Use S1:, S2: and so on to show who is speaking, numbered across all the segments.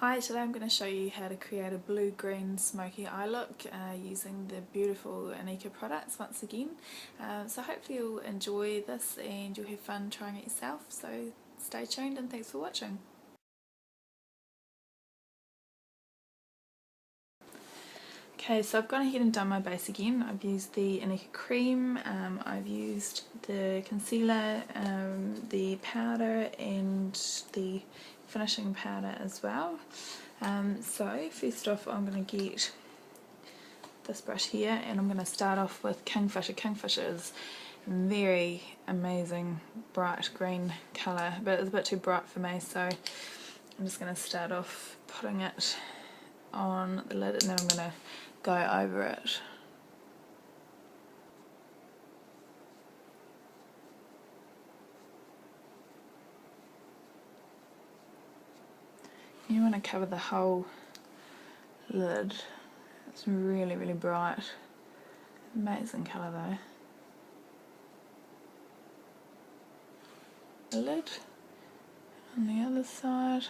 S1: Hi, today I'm going to show you how to create a blue-green smoky eye look using the beautiful Inika products once again. So hopefully you'll enjoy this and you'll have fun trying it yourself, so stay tuned and thanks for watching. Okay, so I've gone ahead and done my base again. I've used the Inika cream, I've used the concealer, the powder and the finishing powder as well. So first off I'm going to get this brush here and I'm going to start off with Kingfisher. Kingfisher is very amazing bright green colour, but it's a bit too bright for me, so I'm just going to start off putting it on the lid and then I'm going to go over it. You want to cover the whole lid. It's really bright. Amazing colour though. The lid on the other side.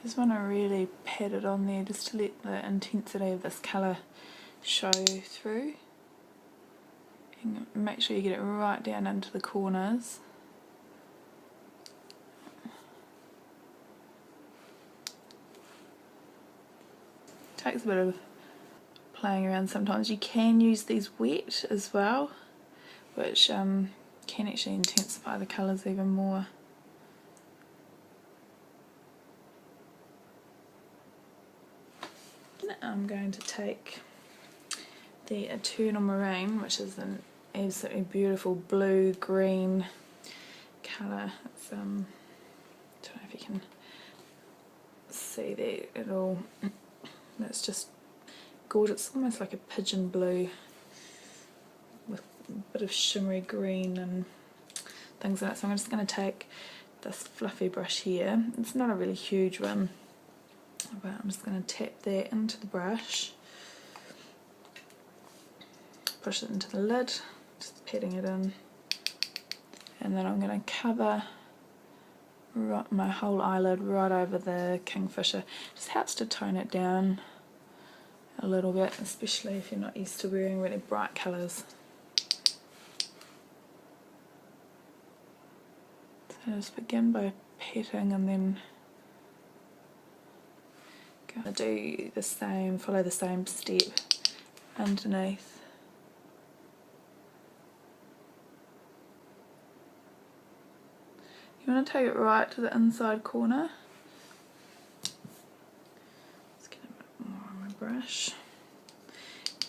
S1: Just want to really pat it on there just to let the intensity of this colour show through. And make sure you get it right down into the corners. Takes a bit of playing around sometimes. You can use these wet as well, which can actually intensify the colours even more. I'm going to take the Eternal Marine, which is an absolutely beautiful blue-green colour. It's, I don't know if you can see that at all. It's just gorgeous. It's almost like a pigeon blue with a bit of shimmery green and things like that. So I'm just going to take this fluffy brush here. It's not a really huge one, but I'm just going to tap that into the brush, push it into the lid, just patting it in, and then I'm going to cover my whole eyelid right over the Kingfisher. Just helps to tone it down a little bit, especially if you're not used to wearing really bright colours. So just begin by patting and then go do the same, follow the same step underneath. You want to take it right to the inside corner. Let's get a bit more on my brush.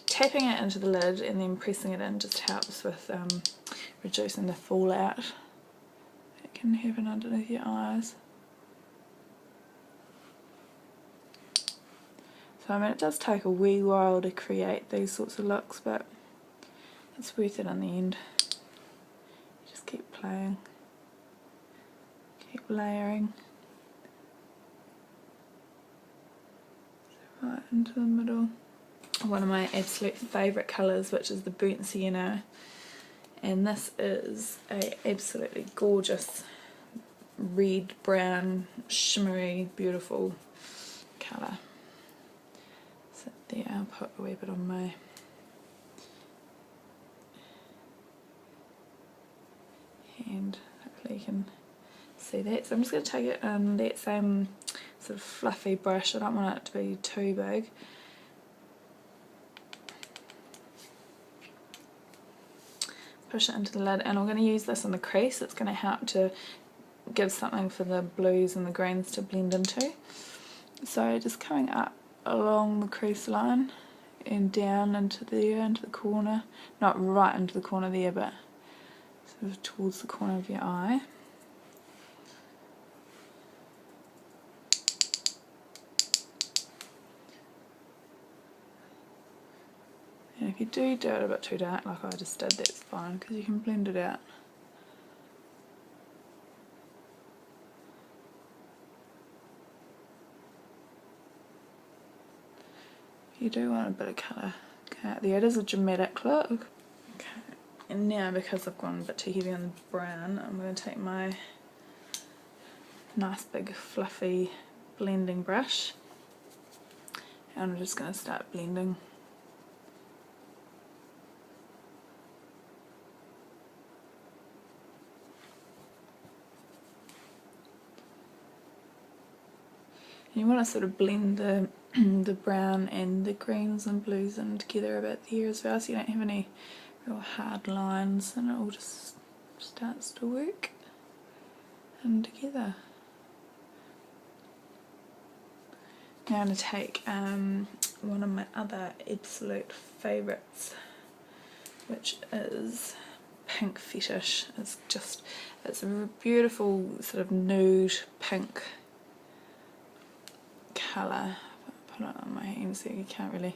S1: Tapping it into the lid and then pressing it in just helps with reducing the fallout that can happen underneath your eyes. So I mean, it does take a wee while to create these sorts of looks, but it's worth it in the end. You just keep playing. Keep layering right into the middle. One of my absolute favourite colours, which is the burnt sienna, and this is a absolutely gorgeous red, brown, shimmery, beautiful colour. So there, I'll put a wee bit on my hand. Hopefully you can see that. So I'm just going to take it in that same sort of fluffy brush. I don't want it to be too big. Push it into the lid, and I'm going to use this on the crease. It's going to help to give something for the blues and the greens to blend into. So just coming up along the crease line and down into the corner. Not right into the corner there, but sort of towards the corner of your eye. And if you do it a bit too dark, like I just did, that's fine, because you can blend it out. You do want a bit of colour out there. It is a dramatic look. Okay. And now, because I've gone a bit too heavy on the brown, I'm going to take my nice big fluffy blending brush, and I'm just going to start blending. And you want to sort of blend the the brown and the greens and blues in together a bit there as well, so you don't have any real hard lines, and it all just starts to work in together. Now I'm going to take one of my other absolute favourites, which is Pink Fetish. It's a beautiful sort of nude pink colour. Put it on my hand so you can't really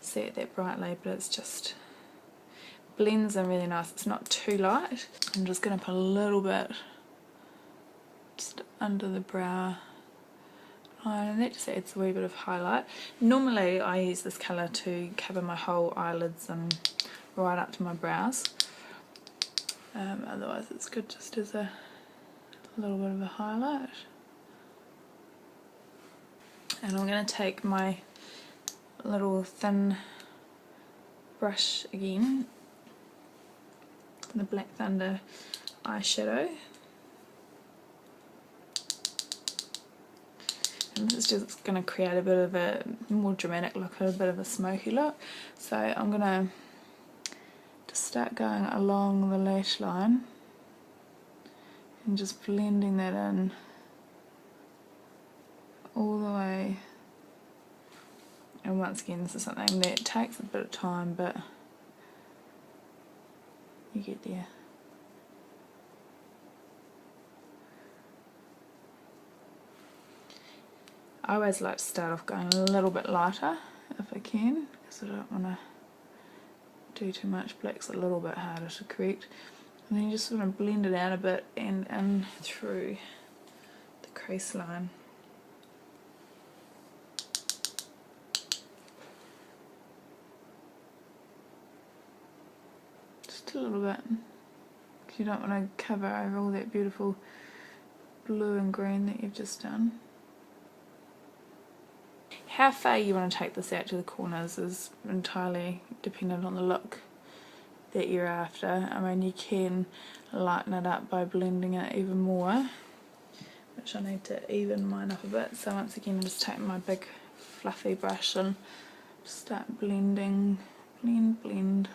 S1: see it that brightly, but it's just blends in really nice. It's not too light. I'm just going to put a little bit just under the brow line, and that just adds a wee bit of highlight. Normally I use this colour to cover my whole eyelids and right up to my brows. Otherwise it's good just as a little bit of a highlight. And I'm going to take my little thin brush again, the Black Thunder eyeshadow, and this is just going to create a bit of a more dramatic look, a bit of a smoky look. So I'm going to just start going along the lash line and just blending that in all the way. And once again, this is something that takes a bit of time, but you get there. I always like to start off going a little bit lighter if I can, because I don't want to do too much. Black's a little bit harder to correct. And then you just sort of blend it out a bit and in through the crease line. Just a little bit, because you don't want to cover over all that beautiful blue and green that you've just done. How far you want to take this out to the corners is entirely dependent on the look that you're after. I mean, you can lighten it up by blending it even more, which I need to even mine up a bit. So once again, I just take my big fluffy brush and start blending, blend.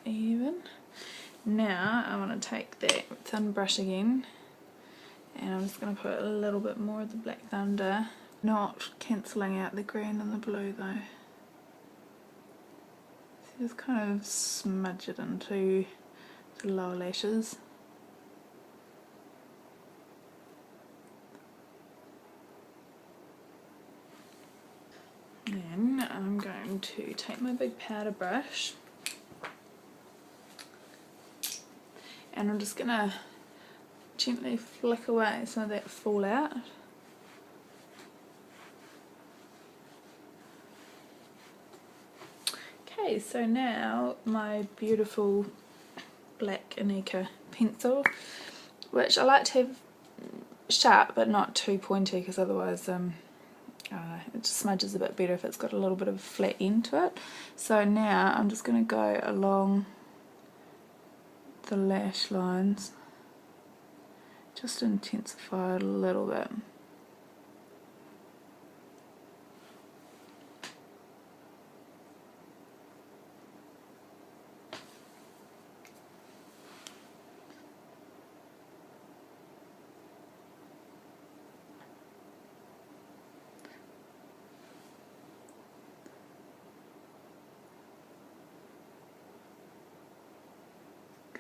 S1: Even. Now I want to take that thin brush again, and I'm just going to put a little bit more of the Black Thunder, not cancelling out the green and the blue though. So just kind of smudge it into the lower lashes. Then I'm going to take my big powder brush, and I'm just going to gently flick away some of that fallout. Okay, so now my beautiful black Inika pencil, which I like to have sharp but not too pointy, because otherwise it just smudges a bit better if it's got a little bit of a flat end to it. So now I'm just going to go along the lash lines, just intensify it a little bit.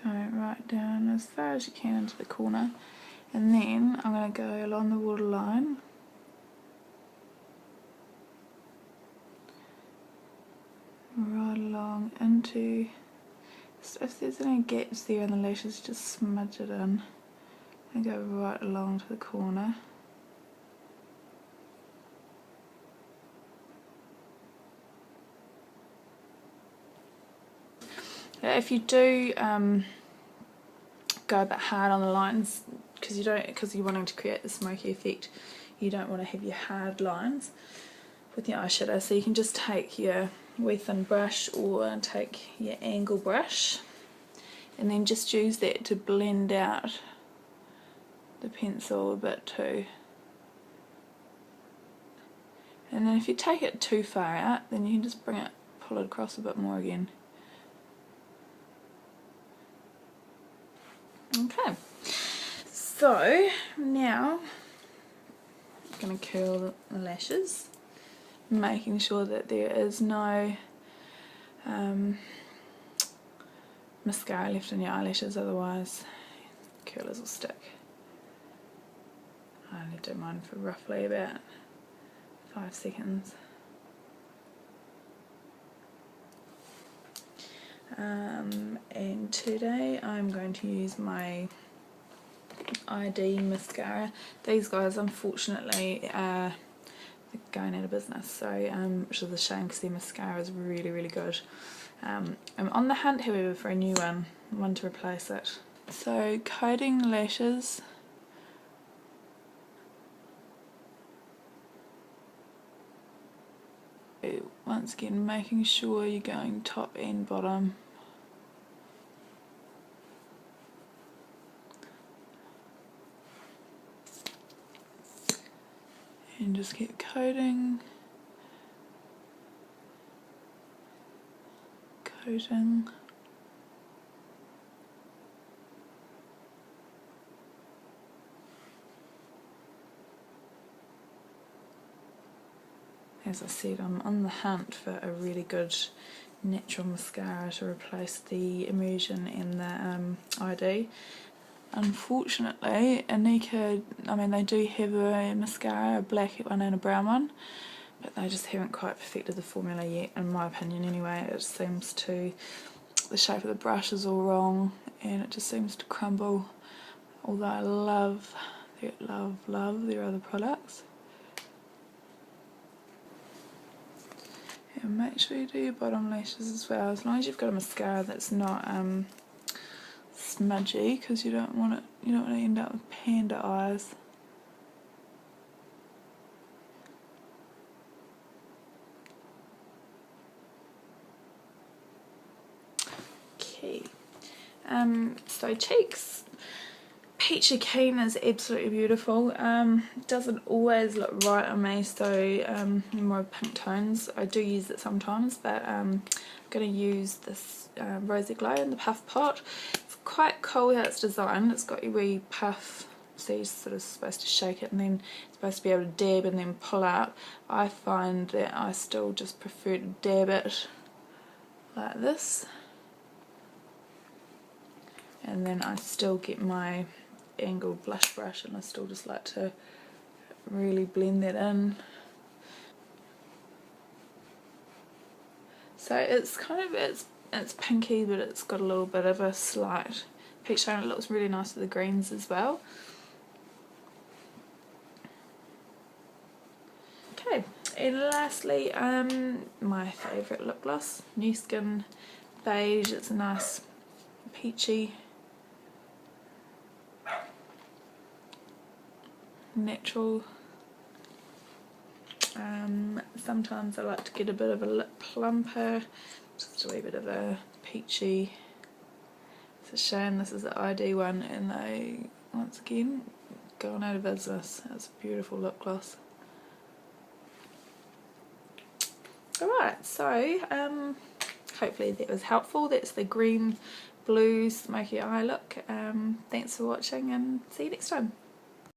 S1: Go right down as far as you can into the corner, and then I'm going to go along the waterline right along into, if there's any gaps there in the lashes, just smudge it in and go right along to the corner. But if you do go a bit hard on the lines, because you're wanting to create the smoky effect, you don't want to have your hard lines with your eyeshadow, so you can just take your wee thin brush or take your angle brush and then just use that to blend out the pencil a bit too. And then if you take it too far out, then you can just pull it across a bit more again. Okay, so now I'm going to curl the lashes, making sure that there is no mascara left in your eyelashes, otherwise curlers will stick. I only do mine for roughly about 5 seconds. And today I'm going to use my ID mascara. These guys unfortunately are going out of business, so which is a shame because their mascara is really, really good. I'm on the hunt, however, for a new one to replace it. So coating lashes. Once again, making sure you're going top and bottom. And just keep coating. Coating. As I said, I'm on the hunt for a really good natural mascara to replace the Immersion and the ID. Unfortunately, Inika, I mean, they do have a mascara, a black one and a brown one, but they just haven't quite perfected the formula yet, in my opinion anyway. It seems to, the shape of the brush is all wrong and it just seems to crumble, although I love their other products. And make sure you do your bottom lashes as well, as long as you've got a mascara that's not smudgy, because you don't want to end up with panda eyes. Okay, so cheeks. Peachy Keen is absolutely beautiful. Doesn't always look right on me, so more pink tones. I do use it sometimes, but I'm going to use this Rosy Glow in the puff pot. It's quite cool how it's designed. It's got your wee puff, so you're sort of supposed to shake it and then it's supposed to be able to dab and then pull out. I find that I still just prefer to dab it like this, and then I still get my angled blush brush and I still just like to really blend that in. So it's kind of, it's pinky, but it's got a little bit of a slight peach tone. It looks really nice with the greens as well. Okay, and lastly, my favourite lip gloss, New Skin Beige. It's a nice peachy natural. Sometimes I like to get a bit of a lip plumper, just a wee bit of a peachy. It's a shame this is the ID one and they, once again, gone out of business. It's a beautiful lip gloss. Alright, so hopefully that was helpful. That's the green blue smoky eye look. Thanks for watching and see you next time.